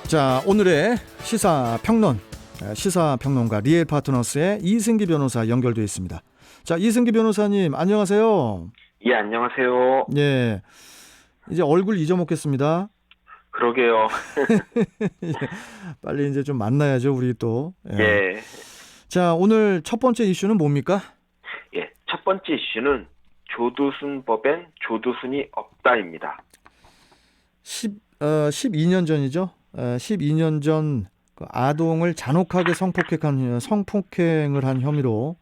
자, 오늘의 시사평론가 리엘 파트너스의 이승기 변호사 연결되어 있습니다. 자, 이승기 변호사님 안녕하세요. 예, 안녕하세요. 예, 이제 얼굴 잊어먹겠습니다. 그러게요. 예, 빨리 이제 좀 만나야죠, 우리 또. 예. 자, 오늘 첫 번째 이슈는 뭡니까? 예. 첫 번째 이슈는 조두순 법엔 조두순이 없다입니다. 12년 전이죠. 12년 전 그 아동을 잔혹하게 성폭행을 한 혐의로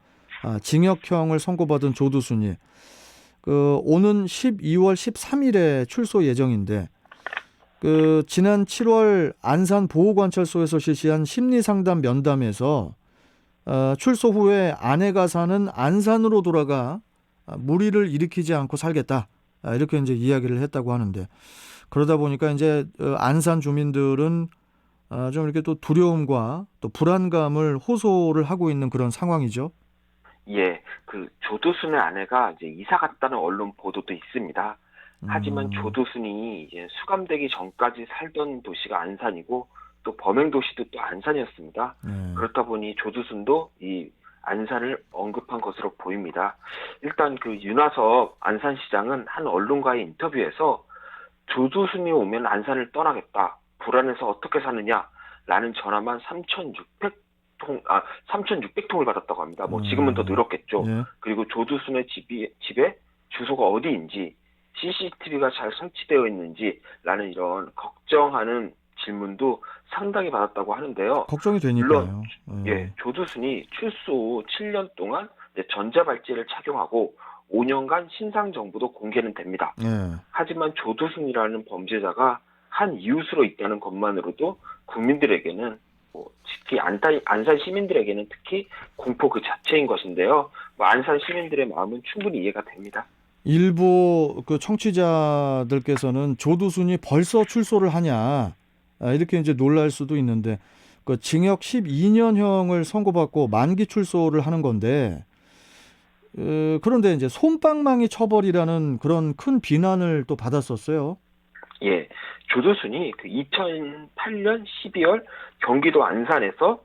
징역형을 선고받은 조두순이 오는 12월 13일에 출소 예정인데 지난 7월 안산 보호관찰소에서 실시한 심리상담 면담에서 출소 후에 아내가 사는 안산으로 돌아가 무리를 일으키지 않고 살겠다, 이렇게 이제 이야기를 했다고 하는데, 그러다 보니까 이제 안산 주민들은 좀 이렇게 또 두려움과 또 불안감을 호소를 하고 있는 그런 상황이죠. 예. 조두순의 아내가 이제 이사 갔다는 언론 보도도 있습니다. 하지만 조두순이 이제 수감되기 전까지 살던 도시가 안산이고 또 범행 도시도 또 안산이었습니다. 그렇다 보니 조두순도 이 안산을 언급한 것으로 보입니다. 일단 윤화석 안산시장은 한 언론과의 인터뷰에서 조두순이 오면 안산을 떠나겠다, 불안해서 어떻게 사느냐라는 전화만 3,600통을 받았다고 합니다. 지금은 더 늘었겠죠. 예. 그리고 조두순의 집에 주소가 어디인지, CCTV가 잘 설치되어 있는지라는 이런 걱정하는 질문도 상당히 받았다고 하는데요. 걱정이 되니까요. 물론 예, 조두순이 출소 후 7년 동안 전자발찌를 착용하고 5년간 신상 정보도 공개는 됩니다. 하지만 조두순이라는 범죄자가 한 이웃으로 있다는 것만으로도 국민들에게는, 특히 안산 시민들에게는 특히 공포 그 자체인 것인데요. 안산 시민들의 마음은 충분히 이해가 됩니다. 일부 청취자들께서는 조두순이 벌써 출소를 하냐, 이렇게 이제 놀랄 수도 있는데, 징역 12년형을 선고받고 만기 출소를 하는 건데, 그런데 이제 솜방망이 처벌이라는 그런 큰 비난을 또 받았었어요. 예, 조두순이 2008년 12월 경기도 안산에서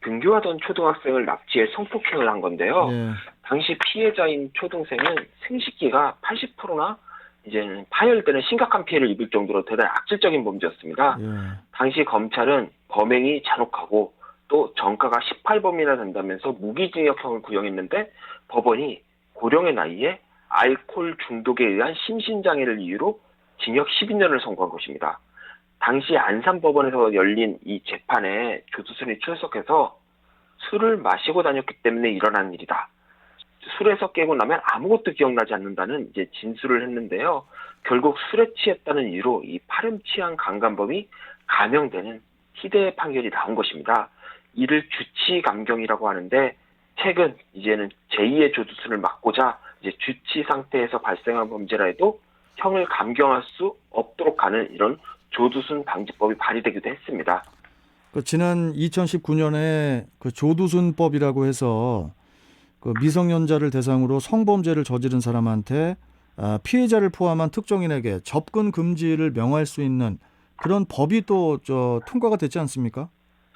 등교하던 초등학생을 납치해 성폭행을 한 건데요. 예. 당시 피해자인 초등생은 생식기가 80%나 이제는 파열되는 심각한 피해를 입을 정도로 대단히 악질적인 범죄였습니다. 예. 당시 검찰은 범행이 잔혹하고 또 전과가 18범이나 된다면서 무기징역형을 구형했는데, 법원이 고령의 나이에 알코올 중독에 의한 심신장애를 이유로 징역 12년을 선고한 것입니다. 당시 안산법원에서 열린 이 재판에 조두순이 출석해서 술을 마시고 다녔기 때문에 일어난 일이다, 술에서 깨고 나면 아무것도 기억나지 않는다는 이제 진술을 했는데요. 결국 술에 취했다는 이유로 이 파렴치한 강간범이 감형되는 희대의 판결이 나온 것입니다. 이를 주치감경이라고 하는데, 최근 이제는 제2의 조두순을 막고자 이제 주치 상태에서 발생한 범죄라 해도 형을 감경할 수 없도록 하는 이런 조두순 방지법이 발의되기도 했습니다. 지난 2019년에 조두순법이라고 해서 미성년자를 대상으로 성범죄를 저지른 사람한테 피해자를 포함한 특정인에게 접근 금지를 명할 수 있는 그런 법이 또 통과가 됐지 않습니까?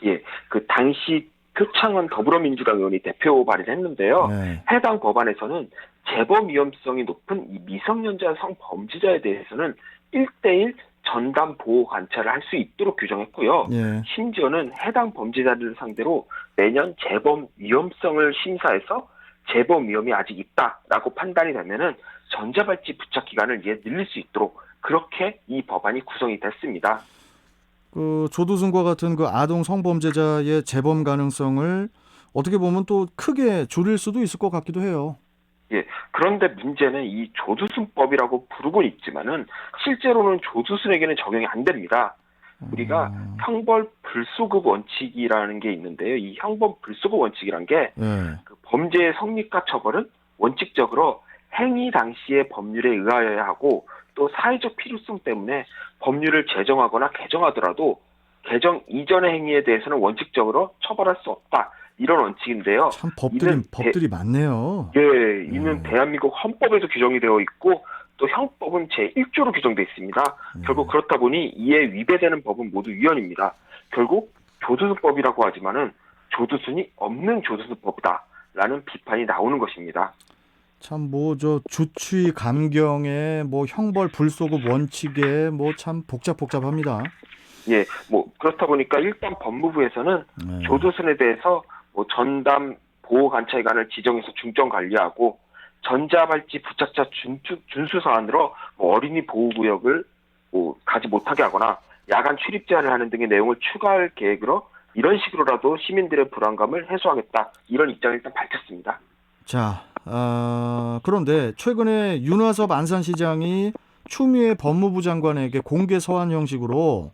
예, 당시 표창원 더불어민주당 의원이 대표 발의를 했는데요. 네. 해당 법안에서는 재범 위험성이 높은 이 미성년자 성범죄자에 대해서는 1:1 전담 보호 관찰을 할 수 있도록 규정했고요. 예. 심지어는 해당 범죄자들을 상대로 매년 재범 위험성을 심사해서 재범 위험이 아직 있다라고 판단이 되면은 전자발찌 부착 기간을 늘릴 수 있도록 그렇게 이 법안이 구성이 됐습니다. 조두순과 같은 아동 성범죄자의 재범 가능성을 어떻게 보면 또 크게 줄일 수도 있을 것 같기도 해요. 예, 그런데 문제는 이 조두순법이라고 부르고 있지만은 실제로는 조두순에게는 적용이 안 됩니다. 우리가 형벌 불소급 원칙이라는 게 있는데요. 이 형벌 불소급 원칙이란 게 범죄의 성립과 처벌은 원칙적으로 행위 당시의 법률에 의하여야 하고, 또 사회적 필요성 때문에 법률을 제정하거나 개정하더라도 개정 이전의 행위에 대해서는 원칙적으로 처벌할 수 없다, 이런 원칙인데요. 참 법들이 많네요. 예, 이는 대한민국 헌법에도 규정이 되어 있고 또 형법은 제1조로 규정되어 있습니다. 결국 그렇다 보니 이에 위배되는 법은 모두 위헌입니다. 결국 조두순법이라고 하지만은 조두순이 없는 조두순법이다라는 비판이 나오는 것입니다. 참 뭐 저 주취 감경에 뭐 형벌 불소급 원칙에 뭐 참 복잡합니다. 예, 뭐 그렇다 보니까 일단 법무부에서는 네. 조두순에 대해서 뭐 전담 보호관찰관을 지정해서 중점 관리하고 전자발찌 부착자 준수 사안으로 뭐 어린이 보호구역을 뭐 가지 못하게 하거나 야간 출입 제한을 하는 등의 내용을 추가할 계획으로 이런 식으로라도 시민들의 불안감을 해소하겠다 이런 입장을 일단 밝혔습니다. 자, 그런데 최근에 윤화섭 안산시장이 추미애 법무부 장관에게 공개 서한 형식으로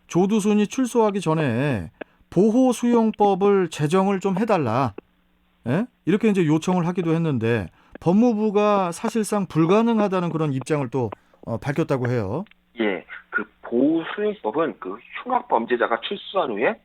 조두순이 출소하기 전에 보호수용법을 제정을 좀 해달라. 예? 이렇게 이제 요청을 하기도 했는데 법무부가 사실상 불가능하다는 그런 입장을 또 밝혔다고 해요. 예, 그 보호수용법은 그 흉악 범죄자가 출소한 후에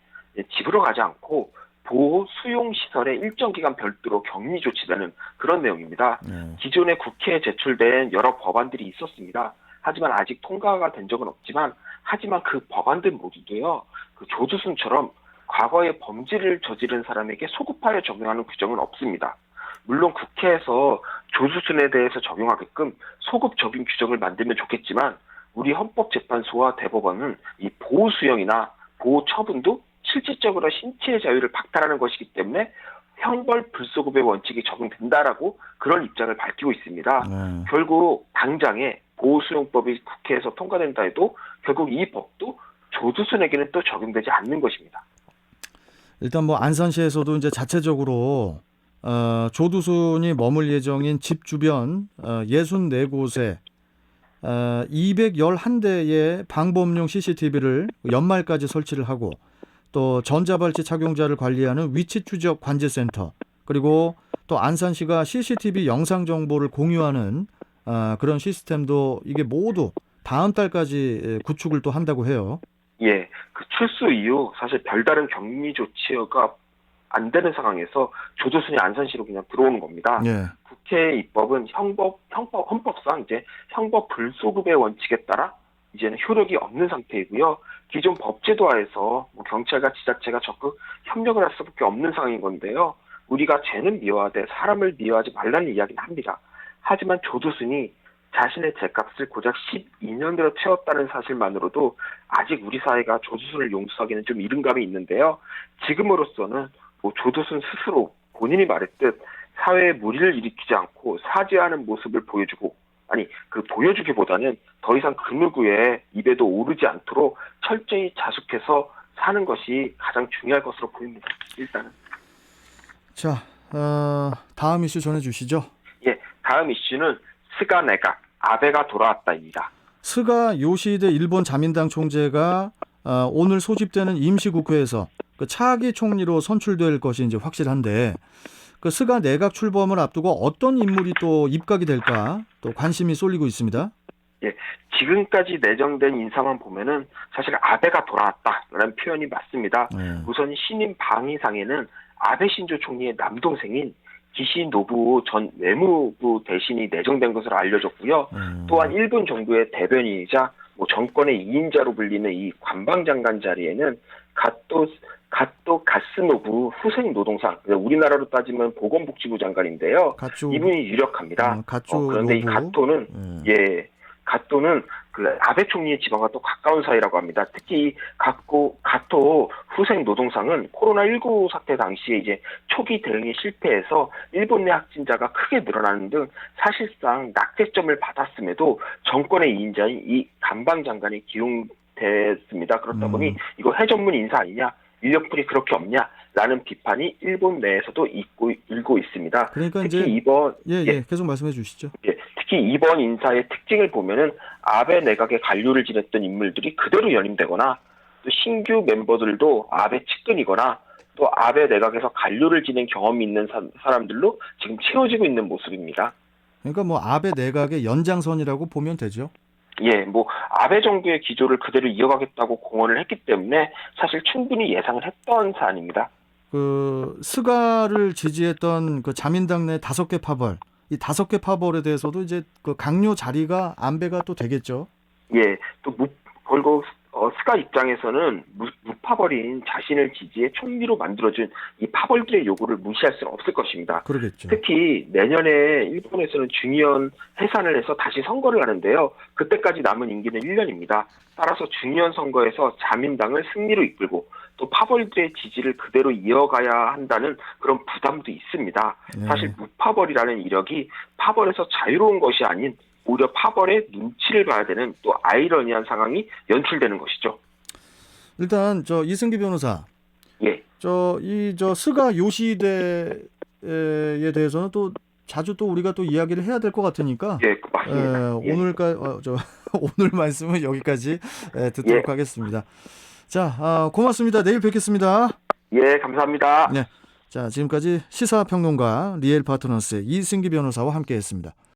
집으로 가지 않고 보호 수용 시설에 일정 기간 별도로 격리 조치되는 그런 내용입니다. 기존에 국회에 제출된 여러 법안들이 있었습니다. 하지만 아직 통과가 된 적은 없지만 하지만 그 법안들 모두도요. 그 조두순처럼 과거에 범죄를 저지른 사람에게 소급하여 적용하는 규정은 없습니다. 물론 국회에서 조두순에 대해서 적용하게끔 소급 적용 규정을 만들면 좋겠지만 우리 헌법재판소와 대법원은 이 보호 수용이나 보호 처분도 실질적으로 신체의 자유를 박탈하는 것이기 때문에 형벌 불소급의 원칙이 적용된다라고 그런 입장을 밝히고 있습니다. 결국 당장에 보호수용법이 국회에서 통과된다 해도 결국 이 법도 조두순에게는 또 적용되지 않는 것입니다. 일단 뭐 안산시에서도 이제 자체적으로 조두순이 머물 예정인 집 주변 64곳에 211대의 방범용 CCTV를 연말까지 설치를 하고 또 전자발찌 착용자를 관리하는 위치 추적 관제센터 그리고 또 안산시가 CCTV 영상 정보를 공유하는 그런 시스템도 이게 모두 다음 달까지 구축을 또 한다고 해요. 예, 그 출소 이후 사실 별다른 격리 조치가 안 되는 상황에서 조두순이 안산시로 그냥 들어오는 겁니다. 예. 국회 입법은 헌법상 이제 형법 불소급의 원칙에 따라 이제는 효력이 없는 상태이고요. 기존 법제도하에서 뭐 경찰과 지자체가 적극 협력을 할 수밖에 없는 상황인 건데요. 우리가 죄는 미워하되 사람을 미워하지 말라는 이야기는 합니다. 하지만 조두순이 자신의 죄값을 고작 12년으로 채웠다는 사실만으로도 아직 우리 사회가 조두순을 용서하기는 좀 이른 감이 있는데요. 지금으로서는 뭐 조두순 스스로 본인이 말했듯 사회에 무리를 일으키지 않고 사죄하는 모습을 보여주고 보여주기보다는 더 이상 그 누구의 입에도 오르지 않도록 철저히 자숙해서 사는 것이 가장 중요할 것으로 보입니다. 일단은. 자, 다음 이슈 전해주시죠. 예, 다음 이슈는 스가 내각, 아베가 돌아왔다입니다. 스가 요시히데 일본 자민당 총재가 오늘 소집되는 임시국회에서 그 차기 총리로 선출될 것이 이제 확실한데 그 스가 내각 출범을 앞두고 어떤 인물이 또 입각이 될까 또 관심이 쏠리고 있습니다. 예, 지금까지 내정된 인사만 보면은 사실 아베가 돌아왔다라는 표현이 맞습니다. 우선 신임 방위상에는 아베 신조 총리의 남동생인 기시 노부오 전 외무부 대신이 내정된 것으로 알려졌고요. 또한 일본 정부의 대변인이자 뭐 정권의 2인자로 불리는 이 관방장관 자리에는 가또 가스노부 후생 노동상, 우리나라로 따지면 보건복지부 장관인데요. 이분이 유력합니다. 그런데 이 가토는 그 아베 총리의 지방과 또 가까운 사이라고 합니다. 특히 이 가토 후생 노동상은 코로나19 사태 당시에 이제 초기 대응에 실패해서 일본 내 확진자가 크게 늘어나는 등 사실상 낙제점을 받았음에도 정권의 2인자인 이 간방장관이 기용됐습니다. 그렇다 보니 이거 해전문 인사 아니냐? 인력풀이 그렇게 없냐라는 비판이 일본 내에서도 일고 있습니다. 그러니까 특히 이제 이번 계속 말씀해 주시죠. 특히 이번 인사의 특징을 보면은 아베 내각의 관료를 지냈던 인물들이 그대로 연임되거나 또 신규 멤버들도 아베 측근이거나 또 아베 내각에서 관료를 지낸 경험이 있는 사람들로 지금 채워지고 있는 모습입니다. 그러니까 뭐 아베 내각의 연장선이라고 보면 되죠. 예, 뭐 아베 정부의 기조를 그대로 이어가겠다고 공언을 했기 때문에 사실 충분히 예상을 했던 사안입니다. 그 스가를 지지했던 그 자민당 내 5개 파벌 이 5개 파벌에 대해서도 이제 그 강요 자리가 안배가 또 되겠죠. 예, 또 그리고 스가 입장에서는 무파벌인 자신을 지지해 총리로 만들어준 이 파벌들의 요구를 무시할 수는 없을 것입니다. 그러겠죠. 특히 내년에 일본에서는 중의원 해산을 해서 다시 선거를 하는데요. 그때까지 남은 임기는 1년입니다. 따라서 중의원 선거에서 자민당을 승리로 이끌고 또 파벌들의 지지를 그대로 이어가야 한다는 그런 부담도 있습니다. 네. 사실 무파벌이라는 이력이 파벌에서 자유로운 것이 아닌 오히려 파벌의 눈치를 봐야 되는 또 아이러니한 상황이 연출되는 것이죠. 일단 저 이승기 변호사, 예, 저 스가 요시대에 대해서는 또 자주 또 우리가 또 이야기를 해야 될 것 같으니까 예, 맞습니다. 예, 오늘 말씀은 여기까지 듣도록 예. 하겠습니다. 자, 고맙습니다. 내일 뵙겠습니다. 예, 감사합니다. 네. 자, 지금까지 시사평론가 리엘 파트너스의 이승기 변호사와 함께했습니다.